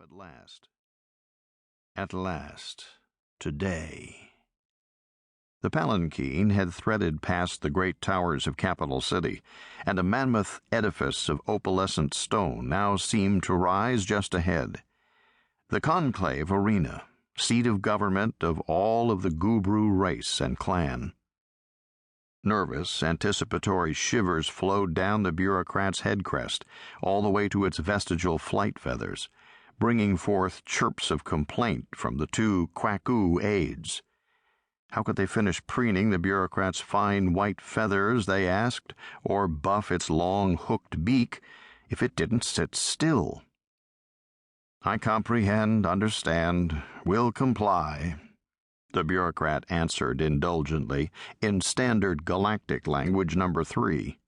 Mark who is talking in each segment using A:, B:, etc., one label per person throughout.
A: at last. At last. Today. The palanquin had threaded past the great towers of Capital City, and a mammoth edifice of opalescent stone now seemed to rise just ahead. The conclave arena, seat of government of all of the Gubru race and clan. Nervous, anticipatory shivers flowed down the bureaucrat's head crest, all the way to its vestigial flight feathers, bringing forth chirps of complaint from the two Kwaku aides. How could they finish preening the bureaucrat's fine white feathers, they asked, or buff its long hooked beak, if it didn't sit still? "I comprehend, understand, will comply," the bureaucrat answered indulgently in standard galactic language number 3.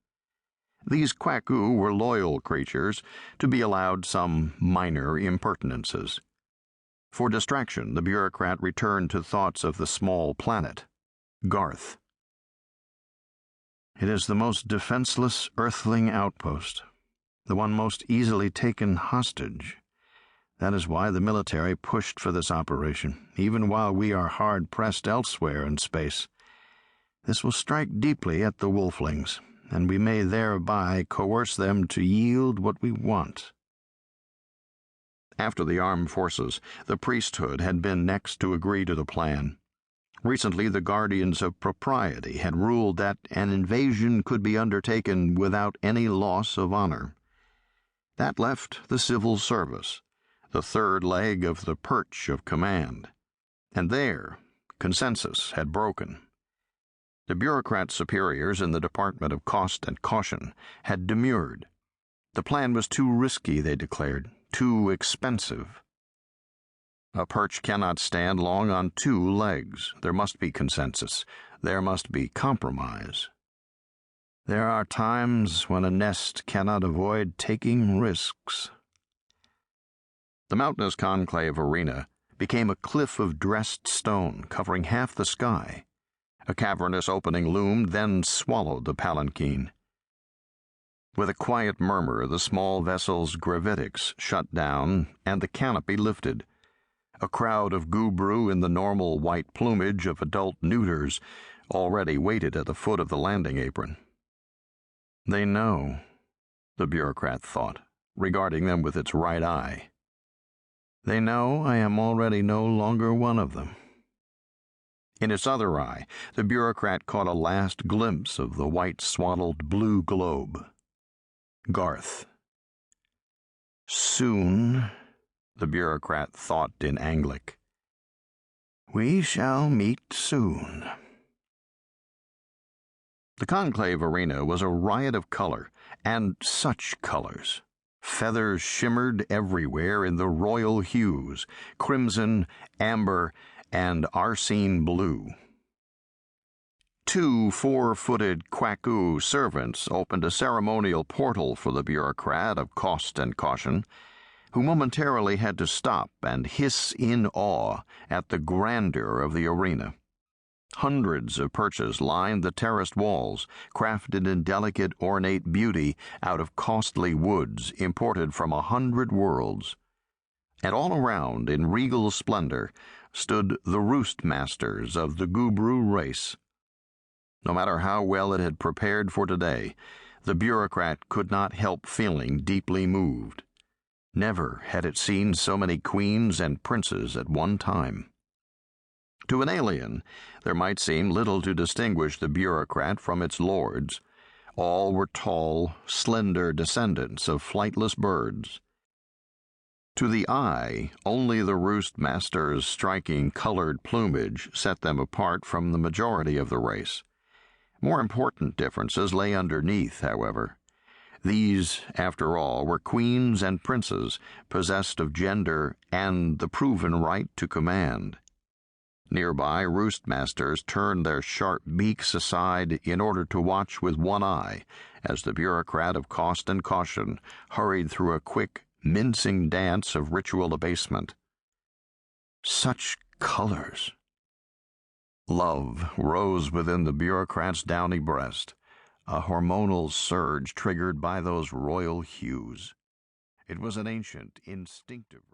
A: These Kwaku were loyal creatures, to be allowed some minor impertinences. For distraction, the bureaucrat returned to thoughts of the small planet, Garth. "It is the most defenseless earthling outpost, the one most easily taken hostage. That is why the military pushed for this operation, even while we are hard-pressed elsewhere in space. This will strike deeply at the wolflings, and we may thereby coerce them to yield what we want." After the armed forces, the priesthood had been next to agree to the plan. Recently, the guardians of propriety had ruled that an invasion could be undertaken without any loss of honor. That left the civil service, the third leg of the perch of command. And there, consensus had broken. The bureaucrat superiors in the Department of Cost and Caution had demurred. The plan was too risky, they declared, too expensive. A perch cannot stand long on two legs. There must be consensus. There must be compromise. There are times when a nest cannot avoid taking risks. The mountainous conclave arena became a cliff of dressed stone covering half the sky. A cavernous opening loomed, then swallowed the palanquin. With a quiet murmur, the small vessel's gravitics shut down, and the canopy lifted. A crowd of Gubru in the normal white plumage of adult neuters already waited at the foot of the landing apron. They know, the bureaucrat thought, regarding them with its right eye. They know I am already no longer one of them. In its other eye, the bureaucrat caught a last glimpse of the white-swaddled blue globe. Garth. Soon, the bureaucrat thought in Anglic. We shall meet soon. The conclave arena was a riot of color, and such colors. Feathers shimmered everywhere in the royal hues, crimson, amber, and arsine blue. Two 4-footed Kwaku servants opened a ceremonial portal for the bureaucrat of Cost and Caution, who momentarily had to stop and hiss in awe at the grandeur of the arena. Hundreds of perches lined the terraced walls, crafted in delicate, ornate beauty out of costly woods imported from 100 worlds. And all around, in regal splendor, stood the roost masters of the Gubru race. No matter how well it had prepared for today, the bureaucrat could not help feeling deeply moved. Never had it seen so many queens and princes at one time. To an alien, there might seem little to distinguish the bureaucrat from its lords. All were tall, slender descendants of flightless birds. To the eye, only the roost masters' striking colored plumage set them apart from the majority of the race. More important differences lay underneath, however. These, after all, were queens and princes, possessed of gender and the proven right to command. Nearby, roost masters turned their sharp beaks aside in order to watch with one eye as the bureaucrat of Cost and Caution hurried through a quick, mincing dance of ritual abasement. Such colors! Love rose within the bureaucrat's downy breast, a hormonal surge triggered by those royal hues. It was an ancient, instinctive response.